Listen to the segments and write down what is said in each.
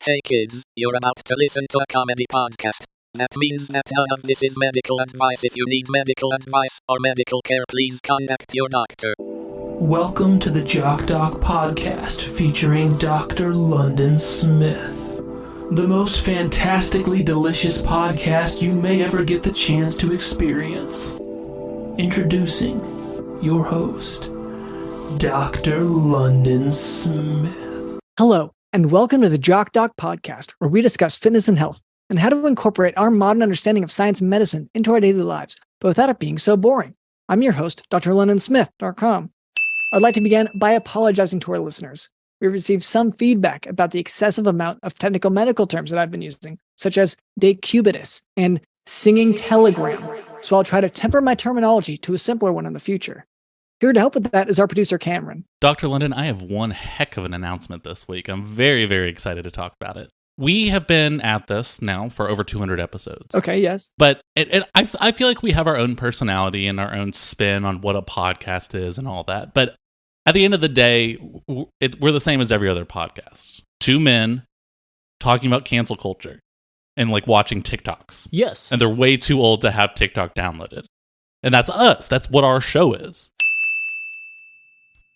Hey kids, you're about to listen to a comedy podcast. That means that none of this is medical advice. If you need medical advice or medical care, please contact your doctor. Welcome to the Jock podcast featuring Dr. London Smith. The most fantastically delicious podcast you may ever get the chance to experience. Introducing your host, Dr. London Smith. Hello, and welcome to the Jock podcast, where we discuss fitness and health and how to incorporate our modern understanding of science and medicine into our daily lives, but without it being so boring. I'm your host, drlondonsmith.com. I'd like to begin by apologizing to our listeners. We've received some feedback about the excessive amount of technical medical terms that I've been using, such as decubitus and singing telegram, so I'll try to temper my terminology to a simpler one in the future. Here to help with that is our producer, Cameron. Dr. London, I have one heck of an announcement this week. I'm very, very excited to talk about it. We have been at this now for over 200 episodes. Okay, yes. But I feel like we have our own personality and our own spin on what a podcast is and all that. But at the end of the day, we're the same as every other podcast. Two men talking about cancel culture and like watching TikToks. Yes. And they're way too old to have TikTok downloaded. And that's us. That's what our show is.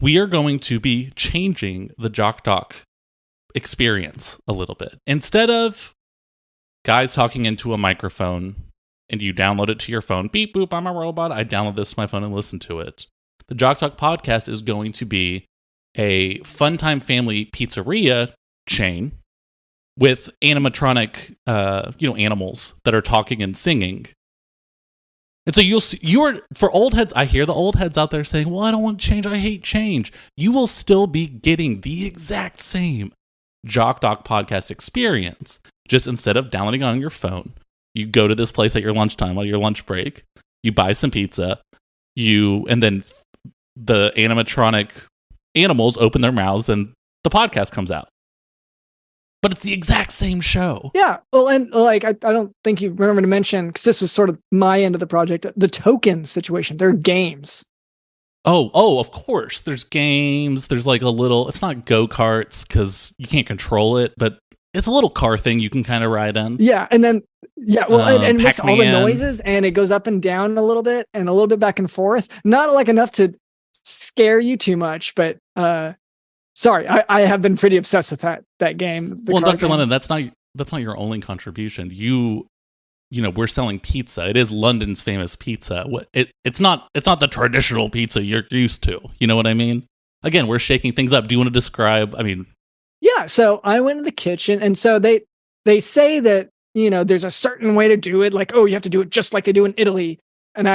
We are going to be changing the Jock experience a little bit. Instead of guys talking into a microphone and you download it to your phone, beep, boop, I'm a robot, I download this to my phone and listen to it. The Jock podcast is going to be a Funtime Family pizzeria chain with animatronic, animals that are talking and singing. And so for old heads, I hear the old heads out there saying, well, I don't want change, I hate change. You will still be getting the exact same Jock podcast experience. Just instead of downloading on your phone, you go to this place at your lunchtime, on your lunch break, you buy some pizza, and then the animatronic animals open their mouths and the podcast comes out. But it's the exact same show. Yeah. Well, and like, I don't think you remember to mention, because this was sort of my end of the project, the token situation. They're games. Oh, of course. There's games. There's like it's not go-karts because you can't control it, but it's a little car thing you can kind of ride in. Yeah. And then, and it makes all the noises and it goes up and down a little bit and a little bit back and forth. Not like enough to scare you too much, but, sorry, I have been pretty obsessed with that game. Well, Dr. London, that's not your only contribution. We're selling pizza. It is London's famous pizza. It's not the traditional pizza you're used to. You know what I mean? Again, we're shaking things up. Do you want to describe? Yeah. So I went to the kitchen, and so they say that there's a certain way to do it. Like, oh, you have to do it just like they do in Italy. And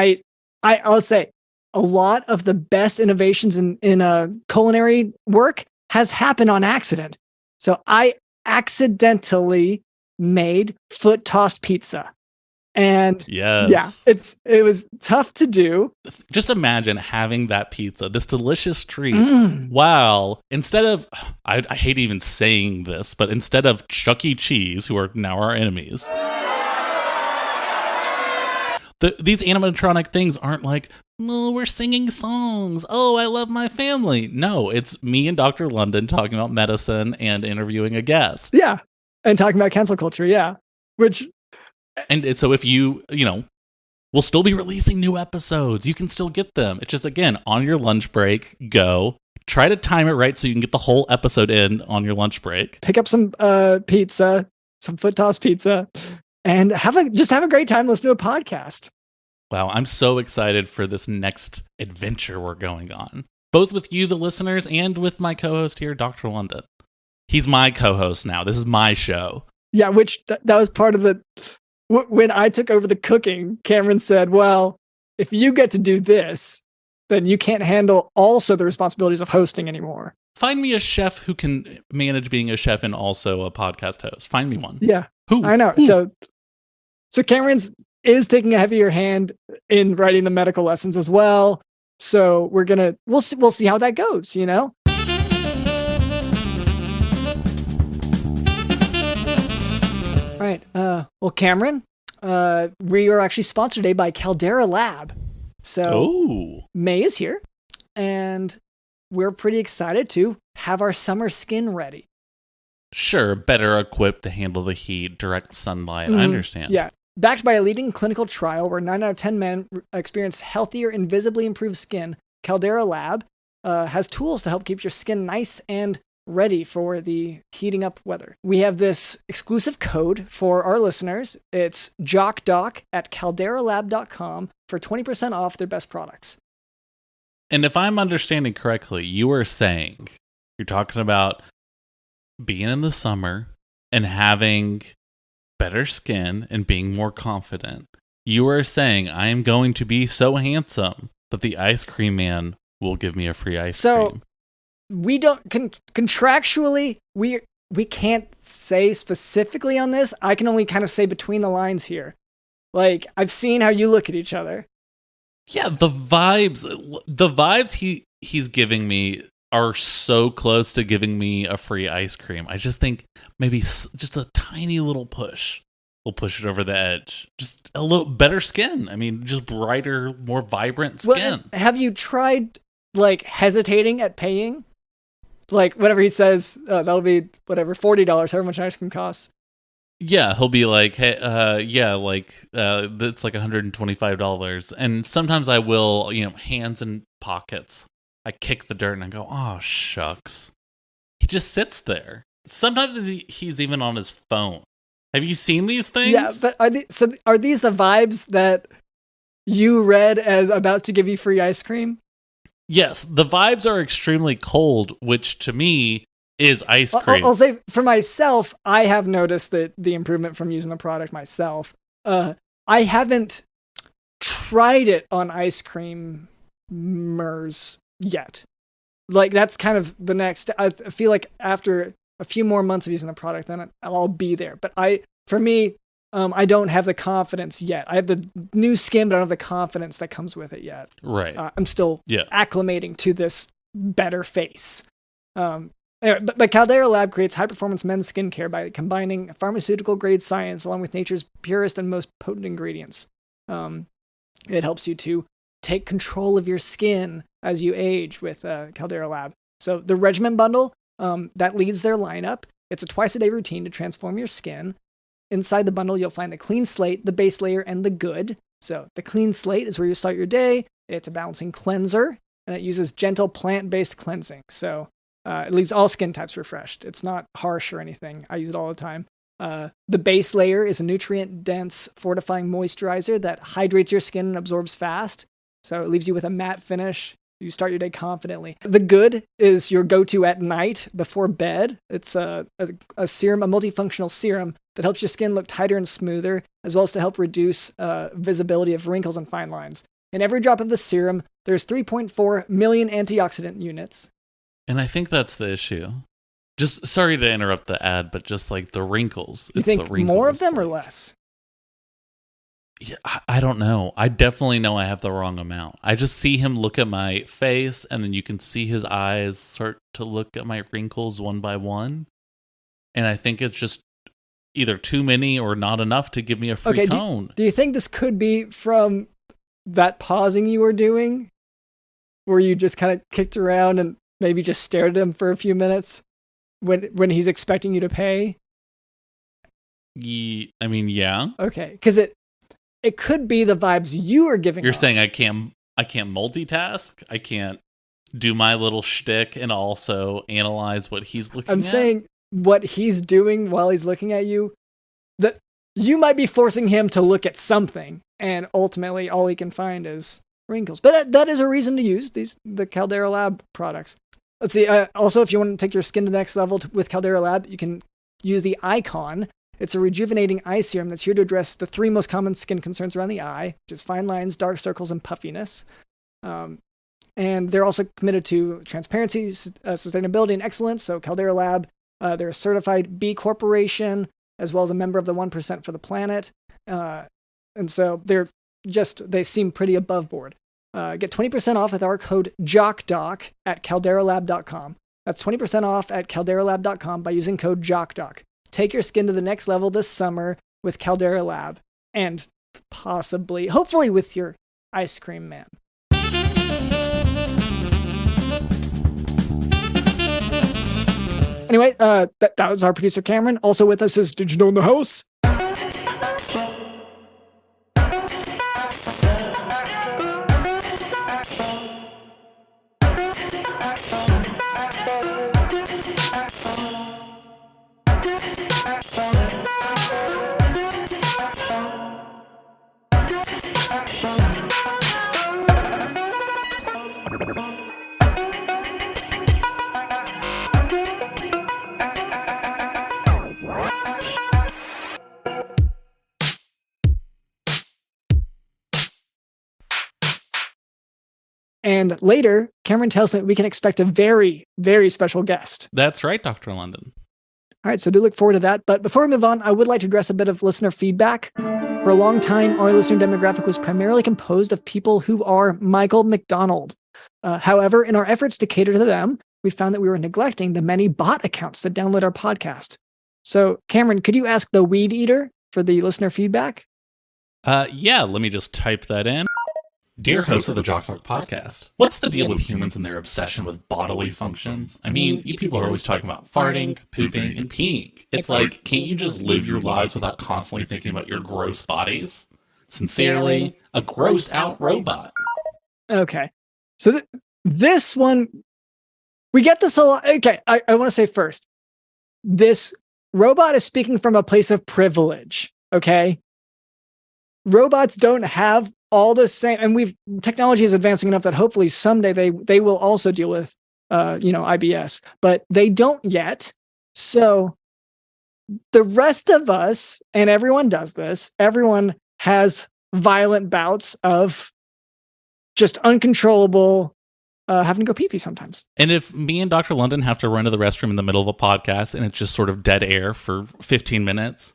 I'll say a lot of the best innovations in culinary work has happened on accident. So I accidentally made foot tossed pizza. And yes. It was tough to do. Just imagine having that pizza, this delicious treat. Wow. Instead of, I hate even saying this, but instead of Chuck E. Cheese, who are now our enemies, these animatronic things aren't like, oh, we're singing songs. Oh, I love my family. No, it's me and Dr. London talking about medicine and interviewing a guest. Yeah. And talking about cancel culture. Yeah. And so if we'll still be releasing new episodes. You can still get them. It's just, again, on your lunch break, go. Try to time it right so you can get the whole episode in on your lunch break. Pick up some pizza, some foot toss pizza, and have a great time listening to a podcast. Wow, I'm so excited for this next adventure we're going on. Both with you, the listeners, and with my co-host here, Dr. London. He's my co-host now. This is my show. Yeah, which that was part of the... When I took over the cooking, Cameron said, well, if you get to do this, then you can't handle also the responsibilities of hosting anymore. Find me a chef who can manage being a chef and also a podcast host. Find me one. Yeah. Who? I know. Who? So Cameron's is taking a heavier hand in writing the medical lessons as well. So we'll see how that goes, All right. Well, Cameron, we are actually sponsored today by Caldera Lab. So May is here, and we're pretty excited to have our summer skin ready. Sure, better equipped to handle the heat, direct sunlight. I understand. Yeah. Backed by a leading clinical trial where 9 out of 10 men experienced healthier and visibly improved skin, Caldera Lab has tools to help keep your skin nice and ready for the heating up weather. We have this exclusive code for our listeners. It's JockDoc at calderalab.com for 20% off their best products. And if I'm understanding correctly, you are saying you're talking about being in the summer and having better skin and being more confident. You are saying I am going to be so handsome that the ice cream man will give me a free ice cream. We don't contractually we can't say specifically on this. I can only kind of say between the lines here. Like, I've seen how you look at each other. Yeah, the vibes he's giving me are so close to giving me a free ice cream. I just think maybe just a tiny little push will push it over the edge. Just a little better skin. I mean, just brighter, more vibrant skin. Well, have you tried, like, hesitating at paying? Like, whatever he says, that'll be, whatever, $40, however much ice cream costs. Yeah, he'll be like, hey, that's like $125. And sometimes I will, hands in pockets. I kick the dirt and I go, oh, shucks. He just sits there. Sometimes he's even on his phone. Have you seen these things? Yeah, but are these the vibes that you read as about to give you free ice cream? Yes, the vibes are extremely cold, which to me is ice cream. I'll say for myself, I have noticed that the improvement from using the product myself. I haven't tried it on ice creamers yet. Like, that's kind of the next. I feel like after a few more months of using the product, then I'll be there. But for me, I don't have the confidence yet. I have the new skin, but I don't have the confidence that comes with it yet. Right. I'm still acclimating to this better face. Anyway, but Caldera Lab creates high-performance men's skincare by combining pharmaceutical-grade science along with nature's purest and most potent ingredients. It helps you to take control of your skin as you age with Caldera Lab. So the Regimen Bundle, that leads their lineup. It's a twice-a-day routine to transform your skin. Inside the bundle, you'll find the Clean Slate, the Base Layer, and the Good. So the Clean Slate is where you start your day. It's a balancing cleanser, and it uses gentle plant-based cleansing. So it leaves all skin types refreshed. It's not harsh or anything. I use it all the time. The Base Layer is a nutrient-dense, fortifying moisturizer that hydrates your skin and absorbs fast. So it leaves you with a matte finish. You start your day confidently. The Good is your go-to at night before bed. It's a serum, a multifunctional serum that helps your skin look tighter and smoother, as well as to help reduce visibility of wrinkles and fine lines. In every drop of the serum, there's 3.4 million antioxidant units. And I think that's the issue. Just sorry to interrupt the ad, but just like the wrinkles. You think the wrinkles, more of them or less? Yeah, I don't know. I definitely know I have the wrong amount. I just see him look at my face, and then you can see his eyes start to look at my wrinkles one by one. And I think it's just either too many or not enough to give me a free cone. Do you think this could be from that pausing you were doing, where you just kind of kicked around and maybe just stared at him for a few minutes when he's expecting you to pay? Yeah. Okay, because it could be the vibes you are giving. You're off. saying I can't multitask? I can't do my little shtick and also analyze what he's looking at? I'm saying what he's doing while he's looking at you, that you might be forcing him to look at something, and ultimately all he can find is wrinkles. But that is a reason to use the Caldera Lab products. Let's see. Also, if you want to take your skin to the next level with Caldera Lab, you can use the Icon. It's a rejuvenating eye serum that's here to address the 3 most common skin concerns around the eye, which is fine lines, dark circles, and puffiness. And they're also committed to transparency, sustainability, and excellence. So Caldera Lab, they're a certified B Corporation, as well as a member of the 1% for the planet. And so they seem pretty above board. Get 20% off with our code JOCKDOC at calderalab.com. That's 20% off at calderalab.com by using code JOCKDOC. Take your skin to the next level this summer with Caldera Lab, and hopefully with your ice cream man. Anyway, that was our producer, Cameron. Also with us is Digital in the House. And later, Cameron tells me we can expect a very, very special guest. That's right, Dr. London. All right, so do look forward to that. But before we move on, I would like to address a bit of listener feedback. For a long time, our listener demographic was primarily composed of people who are Michael McDonald. However, in our efforts to cater to them, we found that we were neglecting the many bot accounts that download our podcast. So, Cameron, could you ask the Weed Eater for the listener feedback? Yeah, let me just type that in. Dear host of the Jock podcast, what's the deal with humans and their obsession with bodily functions? I mean, you people are always talking about farting, pooping, and peeing. It's like, can't you just live your lives without constantly thinking about your gross bodies? Sincerely, a grossed out robot. Okay. So this one, we get this a lot. Okay, I want to say first, this robot is speaking from a place of privilege, okay? Robots don't have all the same, and technology is advancing enough that hopefully someday they will also deal with IBS, but they don't yet. So the rest of us, and everyone does this, everyone has violent bouts of just uncontrollable having to go pee-pee sometimes. And if me and Dr. London have to run to the restroom in the middle of a podcast and it's just sort of dead air for 15 minutes,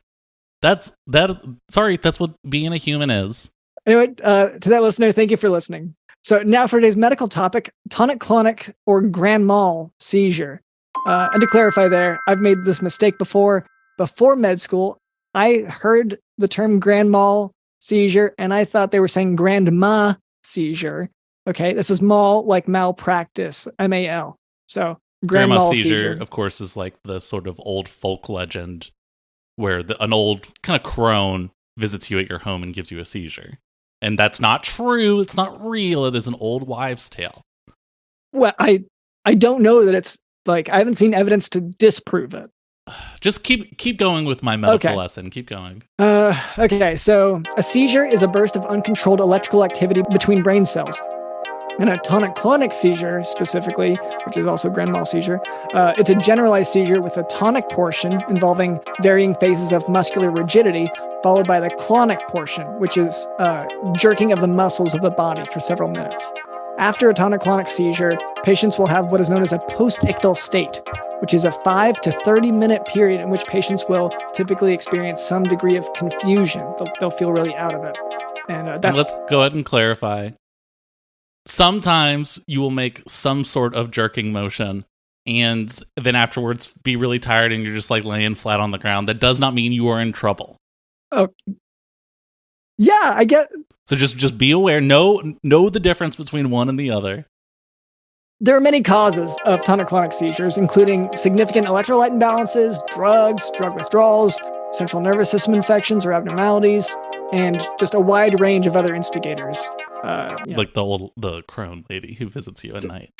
that's what being a human is. Anyway, to that listener, thank you for listening. So now for today's medical topic, tonic-clonic or grand mal seizure. And to clarify there, I've made this mistake before. Before med school, I heard the term grand mal seizure, and I thought they were saying grandma seizure. Okay, this is mal like malpractice, M-A-L. So grand grandma mal seizure, of course, is like the sort of old folk legend where an old kind of crone visits you at your home and gives you a seizure. And that's not true. It's not real. It is an old wives' tale. Well, I don't know that it's like, I haven't seen evidence to disprove it. Just keep going with my medical lesson. Keep going. Okay, so a seizure is a burst of uncontrolled electrical activity between brain cells. And a tonic-clonic seizure, specifically, which is also grand mal seizure, it's a generalized seizure with a tonic portion involving varying phases of muscular rigidity, followed by the clonic portion, which is jerking of the muscles of the body for several minutes. After a tonic-clonic seizure, patients will have what is known as a post-ictal state, which is a 5 to 30-minute period in which patients will typically experience some degree of confusion. They'll feel really out of it. And let's go ahead and clarify. Sometimes you will make some sort of jerking motion and then afterwards be really tired and you're just like laying flat on the ground. That does not mean you are in trouble. Oh, yeah, I get. So just be aware. Know the difference between one and the other. There are many causes of tonic-clonic seizures, including significant electrolyte imbalances, drug withdrawals, central nervous system infections or abnormalities, and just a wide range of other instigators. Like the crone lady who visits you at night.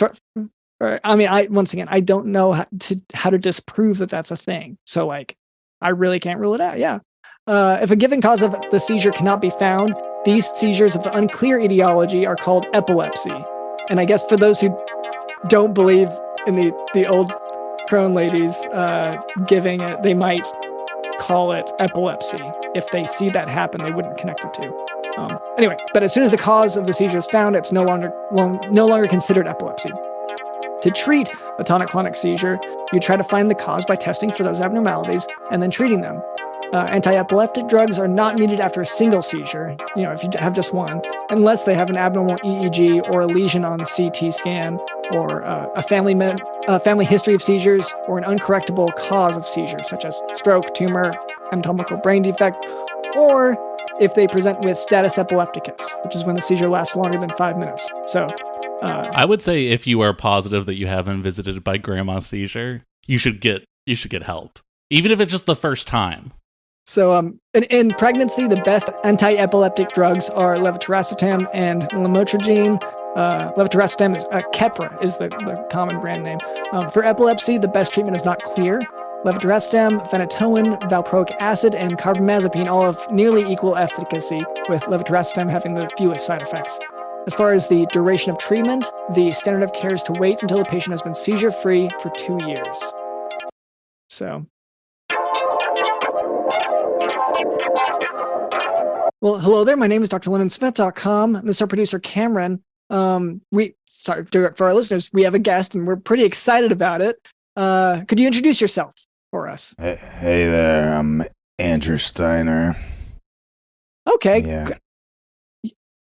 I mean, I don't know how to disprove that that's a thing. So like, I really can't rule it out. Yeah. If a given cause of the seizure cannot be found, these seizures of unclear etiology are called epilepsy. And I guess for those who don't believe in the old crone ladies giving it, they might call it epilepsy. If they see that happen, they wouldn't connect the two. Anyway, but as soon as the cause of the seizure is found, it's no longer considered epilepsy. To treat a tonic-clonic seizure, you try to find the cause by testing for those abnormalities and then treating them. Anti-epileptic drugs are not needed after a single seizure, if you have just one, unless they have an abnormal EEG or a lesion on CT scan or a family history of seizures or an uncorrectable cause of seizures, such as stroke, tumor, anatomical brain defect, or if they present with status epilepticus, which is when the seizure lasts longer than 5 minutes. So I would say if you are positive that you have been visited by grandma seizure, you should get you should get help, even if it's just the first time. So, in pregnancy, the best anti-epileptic drugs are levetiracetam and lamotrigine. Levetiracetam is Keppra is the common brand name. For epilepsy, the best treatment is not clear. Levetiracetam, phenytoin, valproic acid, and carbamazepine all have nearly equal efficacy, with levetiracetam having the fewest side effects. As far as the duration of treatment, the standard of care is to wait until the patient has been seizure-free for 2 years. So... Well, hello there. My name is drlondonsmith.com. This is our producer, Cameron. For our listeners, we have a guest, and we're pretty excited about it. Could you introduce yourself for us? Hey there, I'm Andrew Steiner. Okay.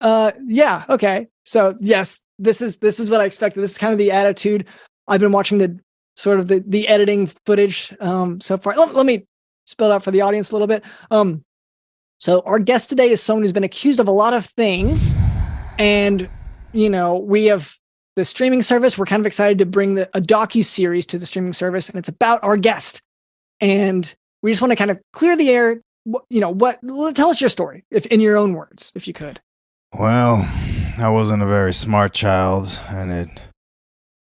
Yeah. Okay. So yes, this is what I expected. This is kind of the attitude. I've been watching the editing footage so far. Let me spell it out for the audience a little bit. So our guest today is someone who's been accused of a lot of things, and we have the streaming service. We're kind of excited to bring a docu-series to the streaming service, and it's about our guest. And we just want to kind of clear the air. Tell us your story, if in your own words, if you could. Well, I wasn't a very smart child, and it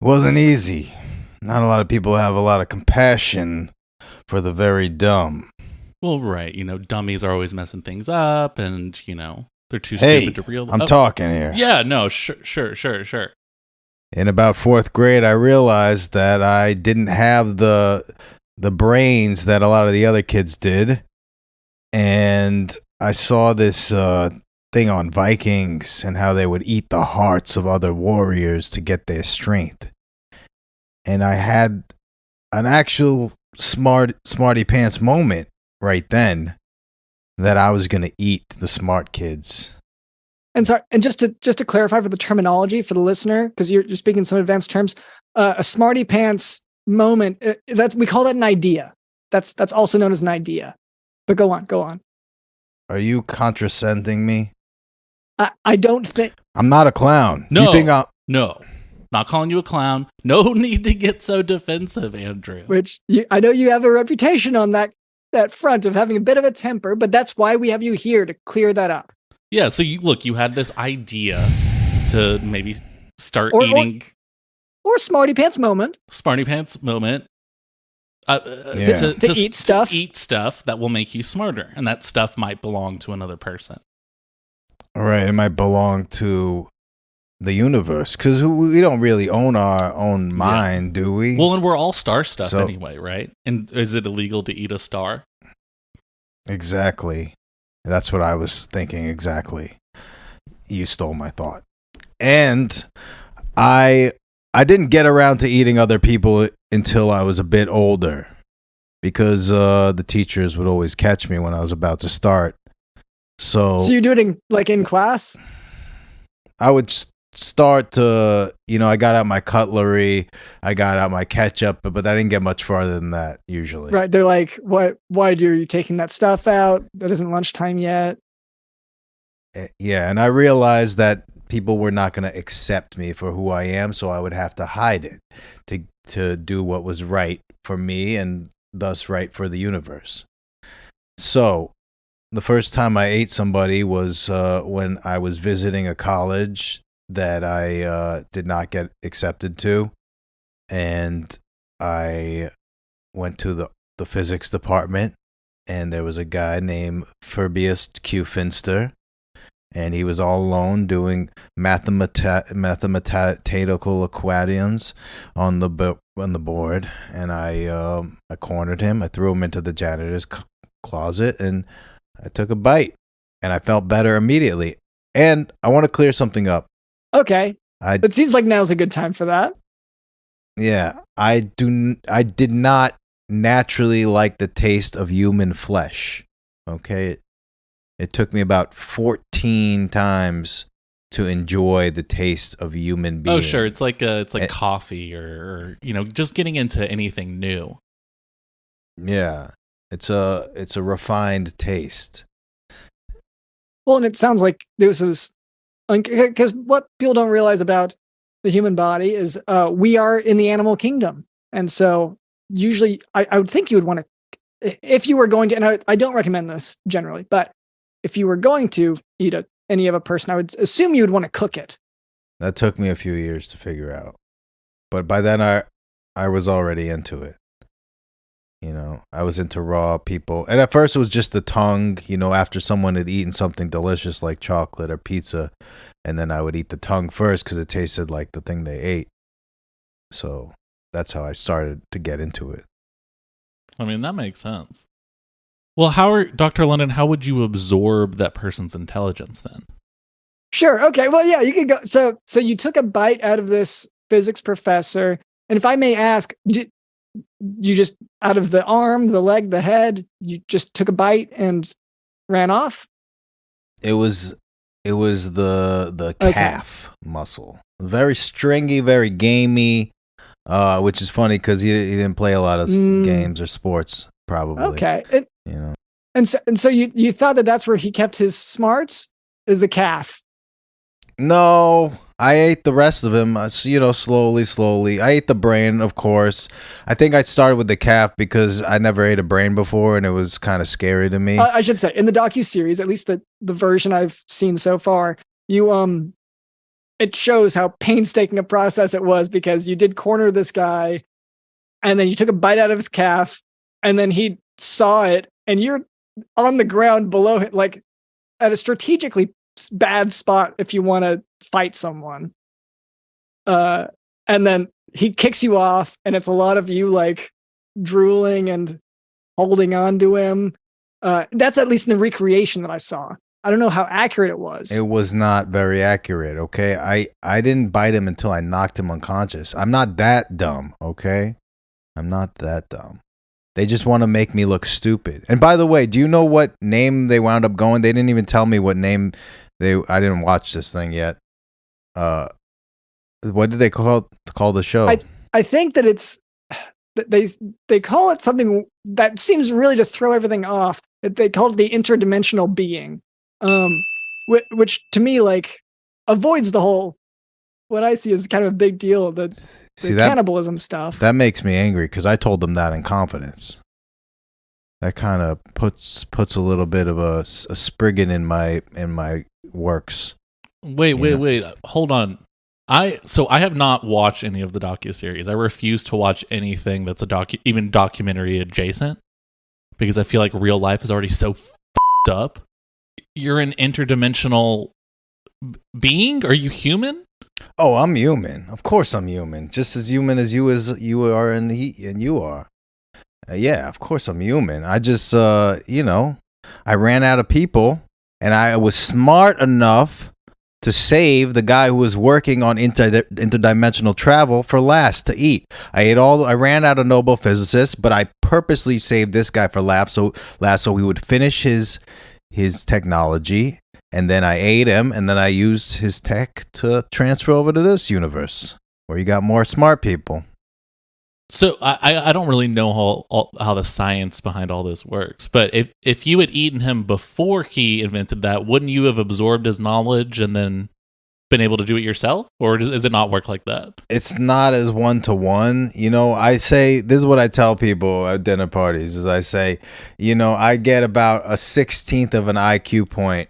wasn't easy. Not a lot of people have a lot of compassion for the very dumb. Well, right. Dummies are always messing things up, and, they're too stupid to realize. I'm talking here. Yeah, no, sure. In about 4th grade, I realized that I didn't have the brains that a lot of the other kids did. And I saw this thing on Vikings and how they would eat the hearts of other warriors to get their strength. And I had an actual smarty pants moment right then that I was going to eat the smart kids. And just to clarify for the terminology for the listener, because you're speaking some advanced terms, a smarty pants moment, we call that an idea. That's also known as an idea. But go on. Are you contrascending me? I don't think I'm not a clown. No, Do you think no, not calling you a clown. No need to get so defensive, Andrew. I know you have a reputation on that front of having a bit of a temper, but that's why we have you here to clear that up. Yeah, so you had this idea to maybe start eating... Or smarty pants moment. Smarty pants moment. To eat stuff. To eat stuff that will make you smarter, and that stuff might belong to another person. All right, it might belong to the universe, because we don't really own our own mind, do we? Well, and we're all star stuff anyway, right? And is it illegal to eat a star? Exactly. That's what I was thinking exactly. You stole my thought. And I didn't get around to eating other people until I was a bit older, because the teachers would always catch me when I was about to start. So you do it in class? I would start to, I got out my cutlery, I got out my ketchup, but I didn't get much farther than that usually. Right. They're like, why are you taking that stuff out? That isn't lunchtime yet. Yeah. And I realized that people were not going to accept me for who I am, so I would have to hide it to do what was right for me and thus right for the universe. So the first time I ate somebody was when I was visiting a college that I did not get accepted to, and I went to the physics department, and there was a guy named Fabius Q. Finster, and he was all alone doing mathematical equations on the board, and I cornered him. I threw him into the janitor's closet, and I took a bite, and I felt better immediately. And I want to clear something up. Okay. It seems like now's a good time for that. Yeah, I did not naturally like the taste of human flesh. Okay, it took me about 14 times to enjoy the taste of human being. Oh, sure, it's like coffee or just getting into anything new. Yeah, it's a refined taste. Well, and it sounds like this was because what people don't realize about the human body is we are in the animal kingdom. And so usually I would think you would want to, if you were going to, and I don't recommend this generally, but if you were going to eat any of a person, I would assume you would want to cook it. That took me a few years to figure out. But by then I was already into it. You know, I was into raw people. And at first it was just the tongue, you know, after someone had eaten something delicious like chocolate or pizza. And then I would eat the tongue first because it tasted like the thing they ate. So that's how I started to get into it. I mean, that makes sense. Well, Dr. London, how would you absorb that person's intelligence then? Sure. Okay. Well, yeah, you could go. So you took a bite out of this physics professor. And if I may ask, you just out of the arm, the leg, the head, you just took a bite and ran off? It was the calf muscle. Very stringy, very gamey, which is funny because he didn't play a lot of games or sports, probably. Okay. You know. And so you thought that's where he kept his smarts, is the calf? No, I ate the rest of him, you know, slowly. I ate the brain, of course. I think I started with the calf because I never ate a brain before, and it was kind of scary to me. I should say, in the docuseries, at least the version I've seen so far, it shows how painstaking a process it was, because you did corner this guy, and then you took a bite out of his calf, and then he saw it, and you're on the ground below it, like at a strategically bad spot if you want to fight someone. And then he kicks you off, and it's a lot of you like drooling and holding on to him. That's at least in the recreation that I saw. I don't know how accurate it was. It was not very accurate, okay? I didn't bite him until I knocked him unconscious. I'm not that dumb, okay? I'm not that dumb. They just want to make me look stupid. And by the way, do you know what name they wound up going? They didn't even tell me what name I didn't watch this thing yet. What did they call the show? I think that it's they call it something that seems really to throw everything off. They call it the interdimensional being, which to me like avoids the whole. What I see is kind of a big deal. The cannibalism stuff. That makes me angry because I told them that in confidence. That kind of puts a little bit of a Spriggan in my works. Wait. Hold on. I have not watched any of the docuseries. I refuse to watch anything that's even documentary adjacent, because I feel like real life is already so f***ed up. You're an interdimensional being? Are you human? Oh, I'm human. Of course I'm human. Just as human as you are and you are. Yeah, of course I'm human. I just, I ran out of people, and I was smart enough to save the guy who was working on interdimensional travel for last to eat. I ran out of Nobel physicists, but I purposely saved this guy for last so he would finish his technology. And then I ate him, and then I used his tech to transfer over to this universe where you got more smart people. So I don't really know how the science behind all this works. But if you had eaten him before he invented that, wouldn't you have absorbed his knowledge and then been able to do it yourself? Or does it not work like that? It's not as one-to-one. You know, I say, this is what I tell people at dinner parties, is I say, I get about a 16th of an IQ point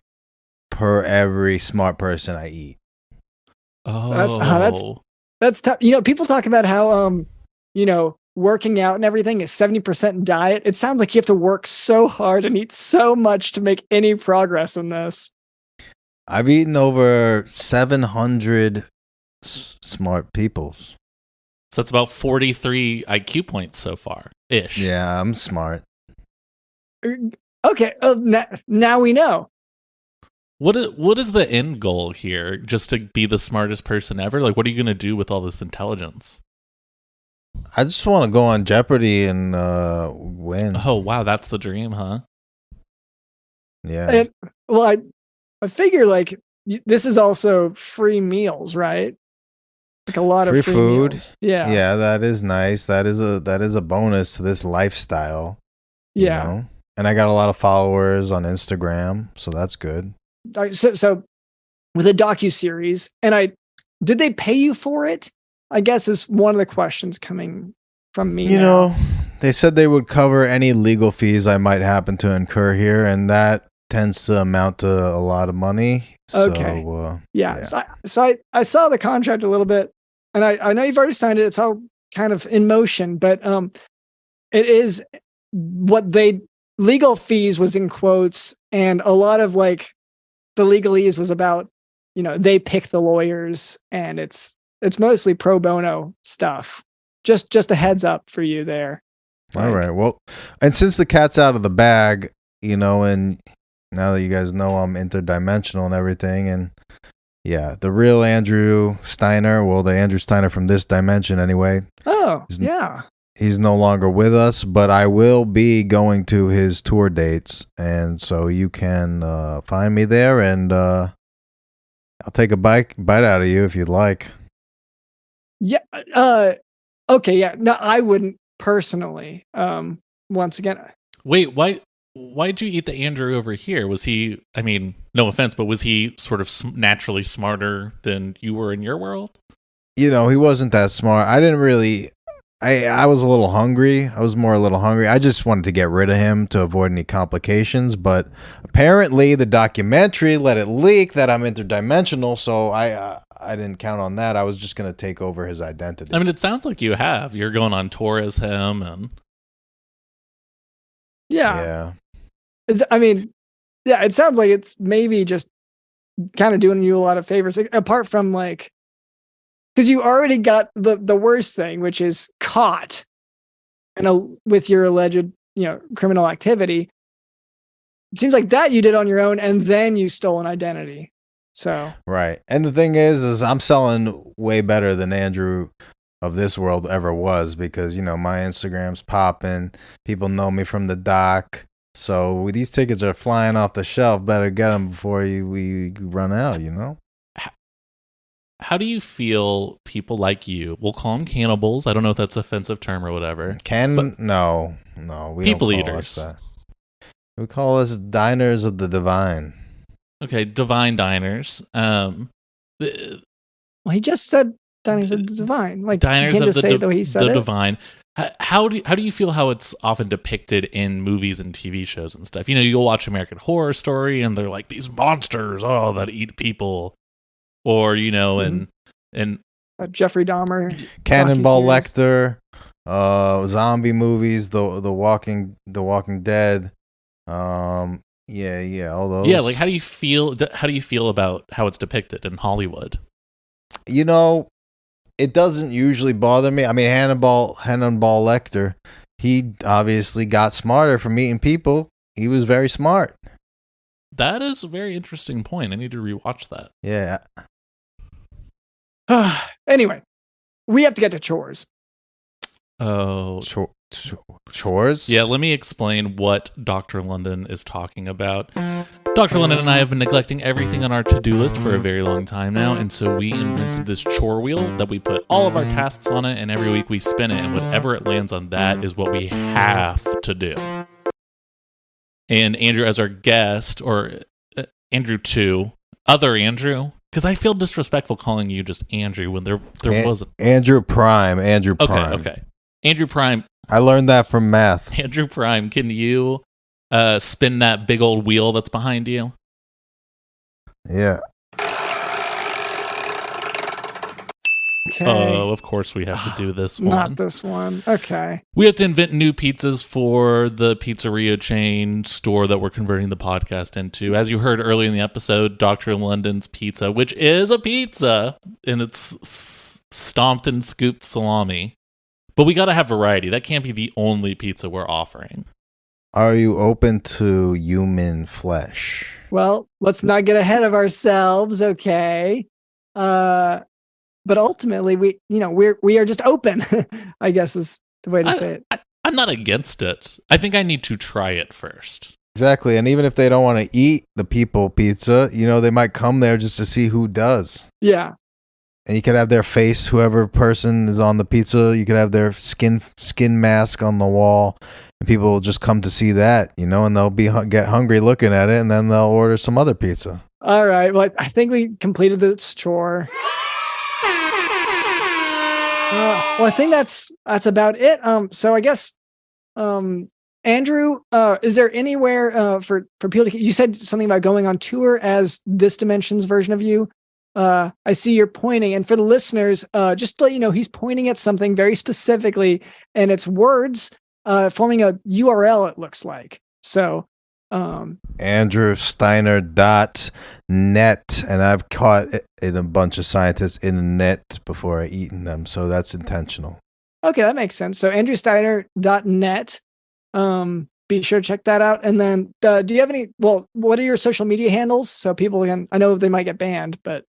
per every smart person I eat. That's tough. People talk about how working out and everything is 70% diet. It sounds like you have to work so hard and eat so much to make any progress in this. I've eaten over 700 smart peoples. So that's about 43 IQ points so far ish. Yeah, I'm smart. Okay, now we know. What is the end goal here? Just to be the smartest person ever? Like, what are you going to do with all this intelligence? I just want to go on Jeopardy and win. Oh, wow. That's the dream, huh? Yeah. I figure, like, this is also free meals, right? Like a lot of free food. Meals. Yeah. Yeah, that is nice. That is a bonus to this lifestyle. Yeah. You know? And I got a lot of followers on Instagram, so that's good. So with a docuseries, and did they pay you for it? I guess is one of the questions coming from me. You know, they said they would cover any legal fees I might happen to incur here, and that tends to amount to a lot of money. Okay. So, yeah. So I saw the contract a little bit, and I know you've already signed it. It's all kind of in motion, but it is what they legal fees was in quotes, and a lot of like the legalese was about, they pick the lawyers, and it's mostly pro bono stuff. Just a heads up for you there. All right. Well, and since the cat's out of the bag, and now that you guys know I'm interdimensional and everything, and yeah, the real Andrew Steiner, well, the Andrew Steiner from this dimension anyway. Oh, yeah. He's no longer with us, but I will be going to his tour dates, and so you can find me there, and I'll take a bite out of you if you'd like. Yeah. Okay. Yeah. No, I wouldn't personally. Once again. Wait, why'd you eat the Andrew over here? Was he? I mean, no offense, but was he sort of naturally smarter than you were in your world? He wasn't that smart. I didn't really. I was a little hungry. I was more a little hungry. I just wanted to get rid of him to avoid any complications. But apparently the documentary let it leak that I'm interdimensional, so I didn't count on that. I was just going to take over his identity. I mean, it sounds like you have. You're going on tour as him. And Yeah. It sounds like it's maybe just kind of doing you a lot of favors, apart from like, because you already got the worst thing, which is caught with your alleged, criminal activity. It seems like that you did on your own, and then you stole an identity. So right. And the thing is I'm selling way better than Andrew of this world ever was, because, my Instagram's popping. People know me from the doc. So these tickets are flying off the shelf. Better get them before we run out, How do you feel people like you, we'll call them cannibals, I don't know if that's an offensive term or whatever. No, we people don't call eaters. us that. We call us diners of the divine. Okay, divine diners. Well, he just said diners of the divine. Like, diners you can't of just say though he said the it. divine. How do you feel how it's often depicted in movies and TV shows and stuff? You'll watch American Horror Story and they're like these monsters, that eat people. Or, and Jeffrey Dahmer, Cannonball Lecter, zombie movies, the Walking Dead, all those. Yeah, like how do you feel about how it's depicted in Hollywood? It doesn't usually bother me. I mean, Hannibal Lecter, he obviously got smarter from eating people. He was very smart. That is a very interesting point. I need to rewatch that. Yeah. Anyway, we have to get to chores. Oh, chores? Yeah, let me explain what Dr. London is talking about. Dr. London and I have been neglecting everything on our to-do list for a very long time now, and so we invented this chore wheel that we put all of our tasks on it, and every week we spin it, and whatever it lands on, that is what we have to do. And Andrew as our guest, or Andrew 2, other Andrew, because I feel disrespectful calling you just Andrew when there wasn't. Andrew Prime. Okay. Andrew Prime. I learned that from math. Andrew Prime, can you spin that big old wheel that's behind you? Yeah. Okay. Oh, of course we have to do this one. Not this one. Okay. We have to invent new pizzas for the pizzeria chain store that we're converting the podcast into. As you heard earlier in the episode, Dr. London's Pizza, which is a pizza, and it's stomped and scooped salami. But we got to have variety. That can't be the only pizza we're offering. Are you open to human flesh? Well, let's not get ahead of ourselves, okay? But ultimately, we are just open, I guess is the way to say it. I'm not against it. I think I need to try it first. Exactly. And even if they don't want to eat the people pizza, they might come there just to see who does. Yeah. And you could have their face, whoever person is on the pizza, you could have their skin mask on the wall, and people will just come to see that, and they'll get hungry looking at it, and then they'll order some other pizza. All right. Well, I think we completed this chore. Well, I think that's about it. So I guess, Andrew, is there anywhere for people to? You said something about going on tour as this dimension's version of you. I see you're pointing, and for the listeners, just to let you know, he's pointing at something very specifically, and it's words forming a URL. It looks like so. AndrewSteiner.net, and I've caught it in a bunch of scientists in the net before I eaten them, so that's intentional. Okay, that makes sense. So AndrewSteiner.net. Be sure to check that out. And then, do you have any? Well, what are your social media handles so people can? I know they might get banned, but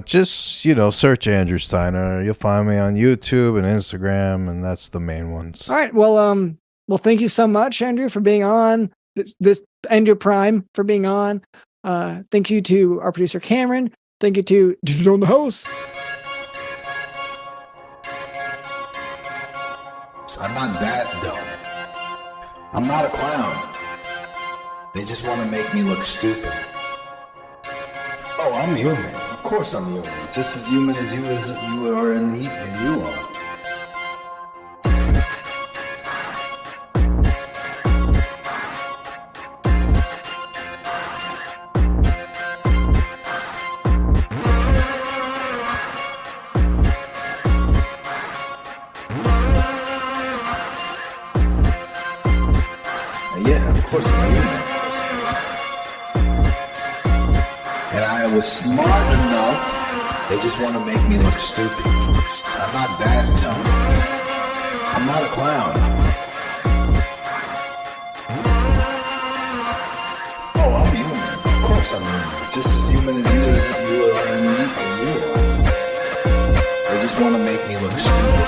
just search Andrew Steiner. You'll find me on YouTube and Instagram, and that's the main ones. All right. Well, thank you so much, Andrew, for being on. This Andrew Prime for being on. Thank you to our producer Cameron. Thank you to Dude on the House. I'm not that dumb. I'm not a clown. They just want to make me look stupid. Oh, I'm human. Of course I'm human. Just as human as you are and you are. Yeah, of course I'm human. And I was smart enough, they just want to make me look stupid. I'm not that dumb. I'm not a clown. Oh, I'm human. Of course I'm human. Just as human as you are and you are. They just want to make me look stupid.